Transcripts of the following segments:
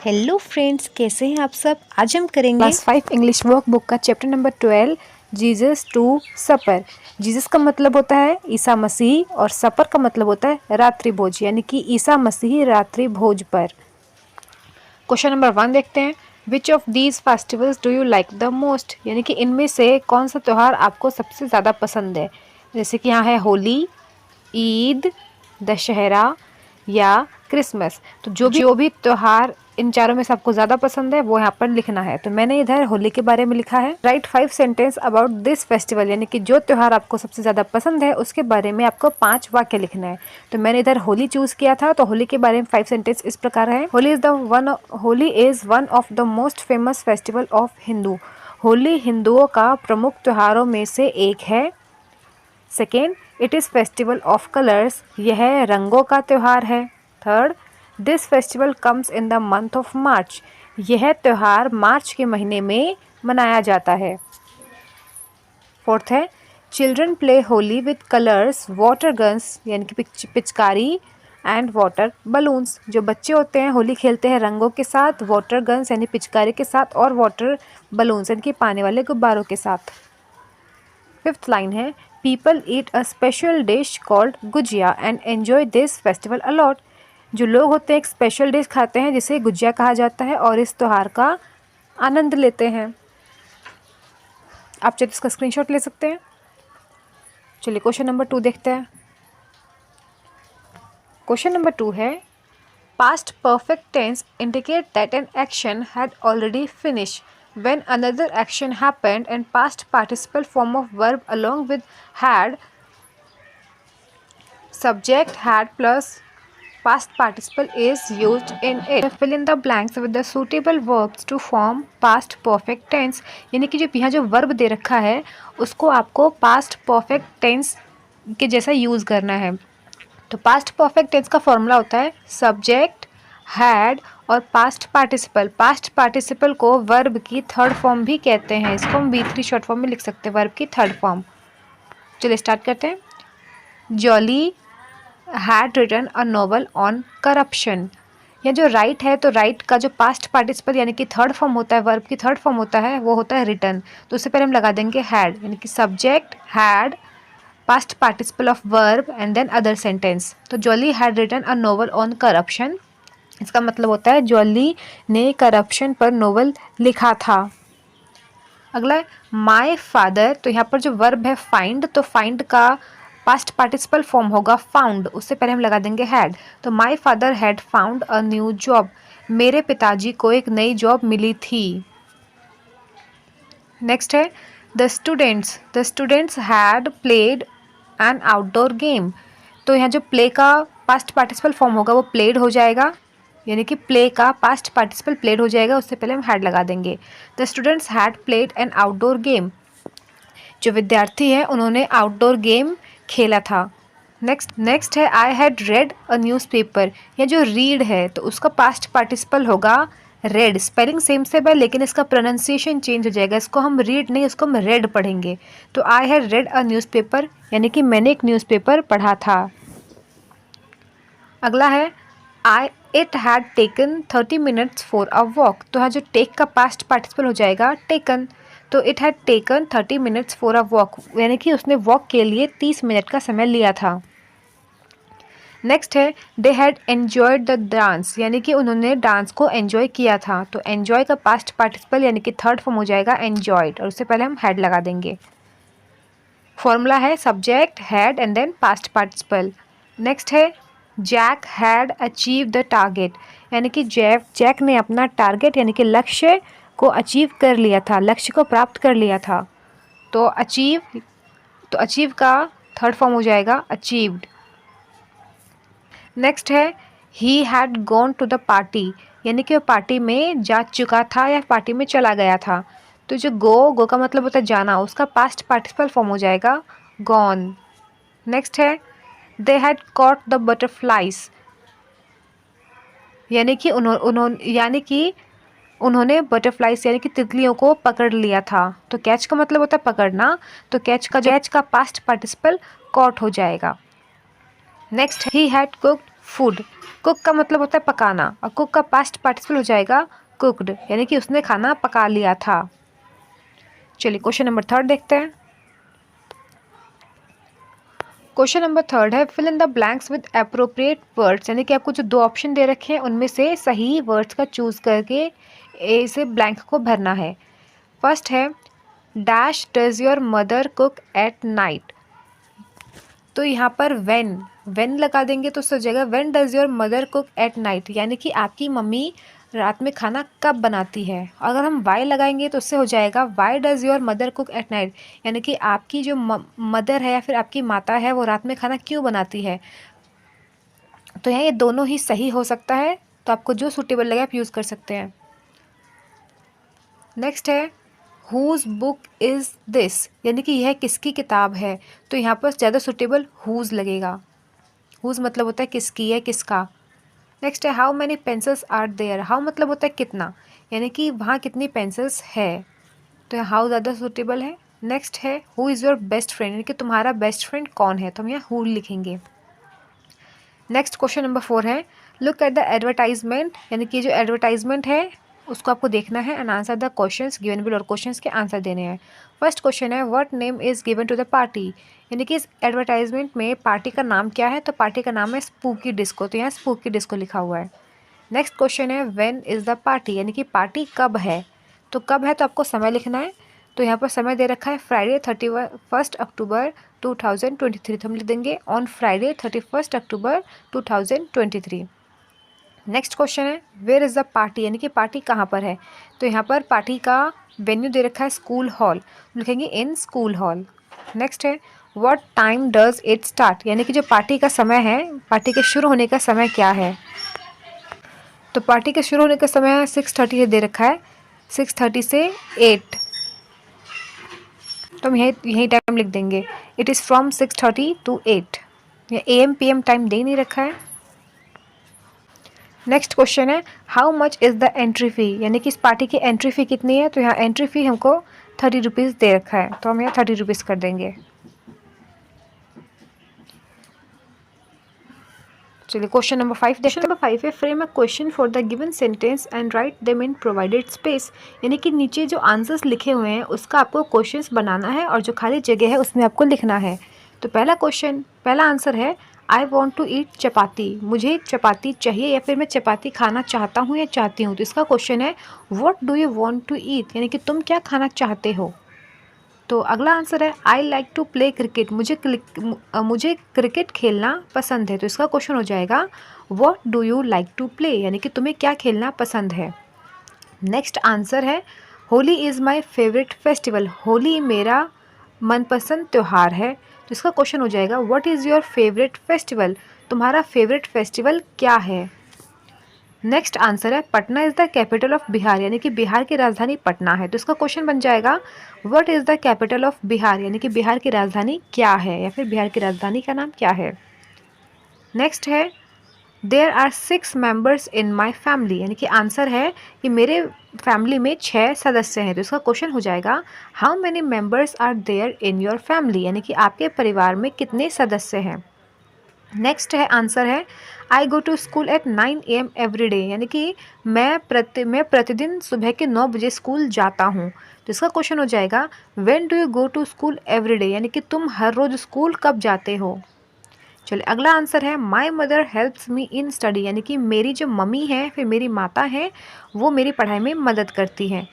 Hello friends, कैसे हैं आप सब। आज हम करेंगे क्लास 5 इंग्लिश वर्क बुक का चैप्टर नंबर 12 जीसस टू सपर। जीसस का मतलब होता है ईसा मसीह और सपर का मतलब होता है रात्रि भोज, यानी कि ईसा मसीह रात्रि भोज पर। क्वेश्चन नंबर 1 देखते हैं। Which of these festivals do you like the most, यानी कि इनमें से कौन सा त्यौहार आपको सबसे ज़्यादा पसंद है। जैसे कि यहाँ है होली, ईद, दशहरा या क्रिसमस। तो जो भी त्यौहार इन चारों में से आपको ज़्यादा पसंद है वो यहाँ पर लिखना है। तो मैंने इधर होली के बारे में लिखा है। Right 5 sentence about this festival, यानी कि जो त्यौहार आपको सबसे ज़्यादा पसंद है उसके बारे में आपको 5 वाक्य लिखना है। तो मैंने इधर होली चूज़ किया था, तो होली के बारे में 5 सेंटेंस इस प्रकार है। Holi is one of the most famous festival of Hindu. Holi हिंदुओं का प्रमुख त्योहारों में से एक है। Second, it is festival of colours, यह रंगों का त्यौहार है। Third, this festival comes in the month of March, यह त्यौहार मार्च के महीने में मनाया जाता है। फोर्थ है, children play Holi with colours, water guns, यानी कि पिचकारी एंड वाटर बलून्स। जो बच्चे होते हैं होली खेलते हैं रंगों के साथ, वाटर गन्स यानी पिचकारी के साथ, और वाटर बलून्स यानी कि पानी वाले गुब्बारों के साथ। फिफ्थ लाइन है, people eat a special dish called gujiya and enjoy this festival a lot. जो लोग होते हैं एक स्पेशल डिश खाते हैं जिसे गुजिया कहा जाता है और इस त्यौहार का आनंद लेते हैं। आप चाहे इसका स्क्रीनशॉट ले सकते हैं। चलिए क्वेश्चन नंबर 2 देखते हैं। क्वेश्चन नंबर 2 है, past perfect tense indicate that an action had already finish when another action happened, and past participle form of verb along with had, subject had plus past participle is used in it. Fill in the blanks with the suitable verbs to form past perfect tense, यानी कि जो यहाँ जो verb दे रखा है उसको आपको past perfect tense के जैसा यूज़ करना है। तो पास्ट परफेक्ट टेंस का फॉर्मूला होता है सब्जेक्ट, हैड और पास्ट पार्टिसिपल। पास्ट पार्टिसिपल को वर्ब की थर्ड फॉर्म भी कहते हैं, इसको हम V3 शॉर्ट फॉर्म में लिख सकते हैं, वर्ब की थर्ड फॉर्म। चलिए स्टार्ट करते हैं। Jolly had written a novel on corruption. यह जो राइट है, तो राइट का जो पास्ट पार्टिसिपल यानी कि थर्ड फॉर्म होता है, वर्ब की थर्ड फॉर्म होता है, वो होता है रिटन। तो उससे पहले हम लगा देंगे हैड, यानी कि subject had, past participle of verb and then other sentence. तो Jolly had written a novel on corruption, इसका मतलब होता है जॉली ने करप्शन पर नोवेल लिखा था। अगला है माय फादर। तो यहाँ पर जो वर्ब है फाइंड, तो फाइंड का पास्ट पार्टिसिपल फॉर्म होगा फाउंड, उससे पहले हम लगा देंगे हैड। तो my father had found a new job, मेरे पिताजी को एक नई जॉब मिली थी। नेक्स्ट है the students had played an outdoor game. तो यहाँ जो प्ले का पास्ट पार्टिसिपल फॉर्म होगा वो प्लेड हो जाएगा, यानी कि प्ले का पास्ट पार्टिसिपल प्लेड हो जाएगा, उससे पहले हम हैड लगा देंगे। The students had played an outdoor game, जो विद्यार्थी है उन्होंने आउटडोर गेम खेला था। नेक्स्ट है I had read a newspaper. यह जो रीड है तो उसका पास्ट पार्टिसिपल होगा रेड। स्पेलिंग सेम है लेकिन इसका प्रोनाउंसिएशन चेंज हो जाएगा, इसको हम रीड नहीं इसको हम रेड पढ़ेंगे। तो I had read a newspaper, यानी कि मैंने एक न्यूज़पेपर पढ़ा था। अगला है it had taken 30 minutes for a walk. तो यहाँ जो टेक का पास्ट पार्टिसिपल हो जाएगा टेकन। तो it had taken 30 minutes for a walk, यानी कि उसने वॉक के लिए 30 मिनट का समय लिया था। नेक्स्ट है they had enjoyed the dance, यानी कि उन्होंने डांस को एन्जॉय किया था। तो एन्जॉय का पास्ट पार्टिसिपल यानी कि थर्ड फॉर्म हो जाएगा एन्जॉयड, और उससे पहले हम हैड लगा देंगे। फॉर्मूला है subject had and then past participle. Next है Jack had achieve the target, यानी कि जैक ने अपना टारगेट यानी कि लक्ष्य को अचीव कर लिया था, लक्ष्य को प्राप्त कर लिया था। तो अचीव का थर्ड फॉर्म हो जाएगा अचीव्ड। नेक्स्ट है he had gone to the party, यानी कि वो पार्टी में जा चुका था या पार्टी में चला गया था। तो जो गो का मतलब होता है जाना, उसका पास्ट पार्टिसिपल फॉर्म हो जाएगा गॉन। नेक्स्ट है they had caught the butterflies, यानी कि उन्होंने बटरफ्लाइज यानी कि तितलियों को पकड़ लिया था। तो कैच का मतलब होता है पकड़ना, तो कैच का पास्ट पार्टिसिपल कॉट हो जाएगा। Next he had cooked food, cook का मतलब होता है पकाना, और कुक का पास्ट पार्टिसिपल हो जाएगा कुक्ड, यानी कि उसने खाना पका लिया था। चलिए क्वेश्चन नंबर 3 देखते हैं। क्वेश्चन नंबर 3 है fill in the blanks with appropriate words, यानी कि आपको जो 2 ऑप्शन दे रखे हैं उनमें से सही वर्ड्स का चूज करके ए से ब्लैंक को भरना है। फर्स्ट है dash does your mother cook at night, तो यहाँ पर वेन लगा देंगे तो उससे हो जाएगा when does your mother cook at night, यानी कि आपकी मम्मी रात में खाना कब बनाती है। अगर हम वाई लगाएंगे तो उससे हो जाएगा why does your mother cook at night, यानी कि आपकी जो मदर है या फिर आपकी माता है वो रात में खाना क्यों बनाती है। तो यहाँ ये दोनों ही सही हो सकता है, तो आपको जो सूटेबल लगे आप यूज़ कर सकते हैं। नेक्स्ट है हुज बुक इज़ दिस, यानी कि यह किसकी किताब है, तो यहाँ पर ज़्यादा सूटेबल हुज लगेगा। हुज मतलब होता है किसकी है, किसका। नेक्स्ट है how many pencils are there, how मतलब होता है कितना, यानी कि वहाँ कितनी पेंसिल्स है, तो यहाँ हाउ ज़्यादा सूटेबल है। नेक्स्ट है who is your best friend, यानी कि तुम्हारा बेस्ट फ्रेंड कौन है, तो हम यहाँ हु लिखेंगे। नेक्स्ट क्वेश्चन नंबर 4 है लुक एट द एडवर्टाइजमेंट, यानी कि जो एडवर्टाइजमेंट है उसको आपको देखना है and answer the questions given below, और क्वेश्चंस के आंसर देने हैं। फर्स्ट क्वेश्चन है what name is given to the party, यानी कि इस एडवर्टाइजमेंट में पार्टी का नाम क्या है, तो पार्टी का नाम है स्पूकी डिस्को, तो यहाँ स्पूकी डिस्को लिखा हुआ है। नेक्स्ट क्वेश्चन है व्हेन इज़ द पार्टी, यानी कि पार्टी कब है, तो कब है तो आपको समय लिखना है, तो यहाँ पर समय दे रखा है फ्राइडे 31 अक्टूबर 2023, तो हम लिख देंगे on Friday 31 October 2023। Next question है वेयर इज़ द पार्टी, यानी कि पार्टी कहाँ पर है, तो यहाँ पर पार्टी का वेन्यू दे रखा है स्कूल हॉल, लिखेंगे इन स्कूल हॉल। नेक्स्ट है what time does it start, यानी कि जो पार्टी का समय है, पार्टी के शुरू होने का समय क्या है, तो पार्टी के शुरू होने का समय 6:30 दे रखा है, 6:30 से 8, तो हम यही टाइम लिख देंगे इट इज़ फ्रॉम 6:30 to 8, या AM PM टाइम दे नहीं रखा है। नेक्स्ट क्वेश्चन है how much is the entry fee, यानी कि इस पार्टी की एंट्री फ़ी कितनी है, तो यहाँ एंट्री फ़ी हमको 30 रुपीज़ दे रखा है, तो हम यहाँ 30 रुपीज़ कर देंगे। चलिए क्वेश्चन नंबर 5 देखते हैं। नंबर 5 है frame a question for the given sentence and write them in provided space, यानी कि नीचे जो आंसर्स लिखे हुए हैं उसका आपको क्वेश्चंस बनाना है और जो खाली जगह है उसमें आपको लिखना है। तो पहला आंसर है आई वॉन्ट टू ईट चपाती, मुझे चपाती चाहिए या फिर मैं चपाती खाना चाहता हूँ या चाहती हूँ, तो इसका क्वेश्चन है what do you want to eat, यानी कि तुम क्या खाना चाहते हो। तो अगला आंसर है I like to play cricket, मुझे क्रिकेट खेलना पसंद है, तो इसका क्वेश्चन हो जाएगा what do you like to play, यानी कि तुम्हें क्या खेलना पसंद है। नेक्स्ट आंसर है Holi is my favourite festival, Holi मेरा मनपसंद त्यौहार है, तो इसका क्वेश्चन हो जाएगा what is your favourite festival, तुम्हारा फेवरेट फेस्टिवल क्या है। नेक्स्ट आंसर है Patna is the capital of Bihar, यानी कि बिहार की राजधानी पटना है, तो इसका क्वेश्चन बन जाएगा what is the capital of Bihar, यानी कि बिहार की राजधानी क्या है या फिर बिहार की राजधानी का नाम क्या है। नेक्स्ट है there are 6 members in my family, यानी कि आंसर है कि मेरे फैमिली में 6 सदस्य हैं, तो इसका क्वेश्चन हो जाएगा how many members are there in your family, यानी कि आपके परिवार में कितने सदस्य हैं। नेक्स्ट है आंसर है I go to school at 9 AM every day, यानी कि मैं प्रतिदिन सुबह के 9 बजे स्कूल जाता हूँ, तो इसका क्वेश्चन हो जाएगा when do you go to school every day, यानी कि तुम हर रोज़ स्कूल कब जाते हो। चलिए अगला आंसर है my mother helps me in study, यानी कि मेरी जो मम्मी है फिर मेरी माता है वो मेरी पढ़ाई में मदद करती हैं,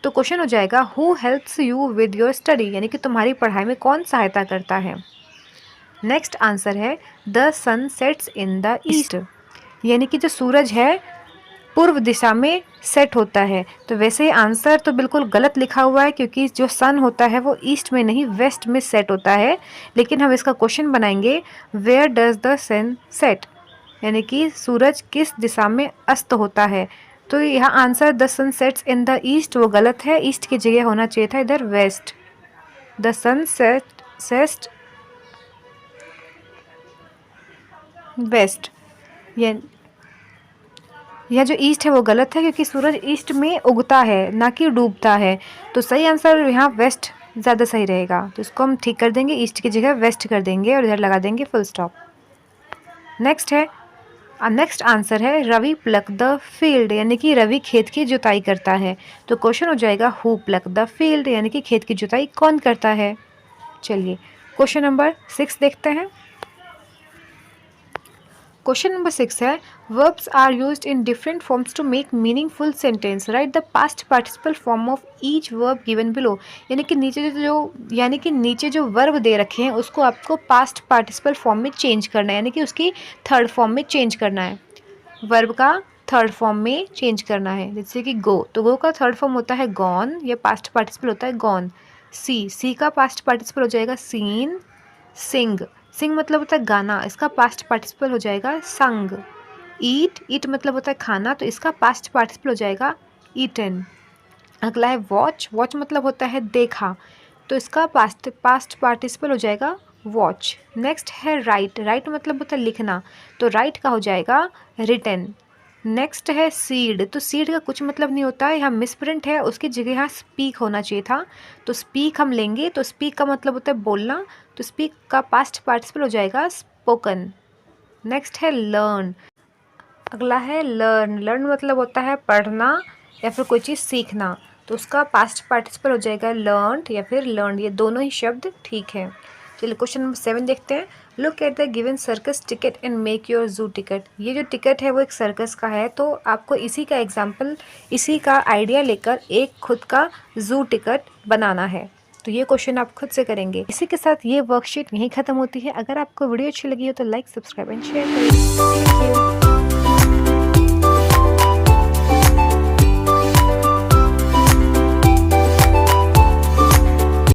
तो क्वेश्चन हो जाएगा who helps you with your study, यानी कि तुम्हारी पढ़ाई में कौन सहायता करता है। नेक्स्ट आंसर है the sun sets in the east, यानी कि जो सूरज है पूर्व दिशा में सेट होता है, तो वैसे ही आंसर तो बिल्कुल गलत लिखा हुआ है क्योंकि जो सन होता है वो ईस्ट में नहीं वेस्ट में सेट होता है, लेकिन हम इसका क्वेश्चन बनाएंगे where does the sun set, यानी कि सूरज किस दिशा में अस्त होता है, तो यहाँ answer the sun sets in the east वो गलत है, ईस्ट की जगह होना चाहिए था इधर west, the sun set west, यह जो ईस्ट है वो गलत है क्योंकि सूरज ईस्ट में उगता है ना कि डूबता है, तो सही आंसर यहाँ वेस्ट ज़्यादा सही रहेगा, तो इसको हम ठीक कर देंगे, ईस्ट की जगह वेस्ट कर देंगे और इधर लगा देंगे फुल स्टॉप। नेक्स्ट है नेक्स्ट आंसर है रवि प्लक द फील्ड, यानी कि रवि खेत की जुताई करता है। तो क्वेश्चन हो जाएगा हु प्लक द फील्ड, यानी कि खेत की जुताई कौन करता है। चलिए क्वेश्चन नंबर 6 देखते हैं। क्वेश्चन नंबर 6 है verbs are used in different forms to make meaningful sentence, write the past participle form of each verb given below. यानी कि नीचे जो वर्ब दे रखे हैं उसको आपको पास्ट पार्टिसिपल फॉर्म में चेंज करना है, यानी कि उसकी थर्ड फॉर्म में चेंज करना है। वर्ब का थर्ड फॉर्म में चेंज करना है। जैसे कि गो, तो गो का थर्ड फॉर्म होता है गॉन, या पास्ट पार्टिसिपल होता है गॉन। सी का पास्ट पार्टिसिपल हो जाएगा सीन। सिंग, सिंग मतलब होता है गाना, इसका पास्ट पार्टिसिपल हो जाएगा संग। ईट मतलब होता है खाना, तो इसका पास्ट पार्टिसिपल हो जाएगा ईटन। अगला है वॉच, वॉच मतलब होता है देखा, तो इसका पास्ट पार्टिसिपल हो जाएगा वॉच। नेक्स्ट है राइट, राइट मतलब होता है लिखना, तो राइट का हो जाएगा रिटन। नेक्स्ट है सीड, तो सीड का कुछ मतलब नहीं होता है, यहाँ मिसप्रिंट है, उसकी जगह यहाँ स्पीक होना चाहिए था, तो स्पीक हम लेंगे, तो स्पीक का मतलब होता है बोलना, तो स्पीक का पास्ट पार्टिसिपल हो जाएगा स्पोकन। नेक्स्ट है लर्न, अगला है लर्न, लर्न मतलब होता है पढ़ना या फिर कोई चीज़ सीखना, तो उसका पास्ट पार्टिसिपल हो जाएगा लर्नड या फिर लर्न, ये दोनों ही शब्द ठीक है। चलिए क्वेश्चन नंबर 7 देखते हैं। Look at the given circus ticket and make your जू टिकट। ये जो टिकट है वो एक सर्कस का है, तो आपको इसी का एग्जाम्पल, इसी का आइडिया लेकर एक खुद का जू टिकट बनाना है। तो ये क्वेश्चन आप खुद से करेंगे। इसी के साथ ये वर्कशीट यहीं ख़त्म होती है। अगर आपको वीडियो अच्छी लगी हो तो लाइक, सब्सक्राइब एंड शेयर करें। Thank you.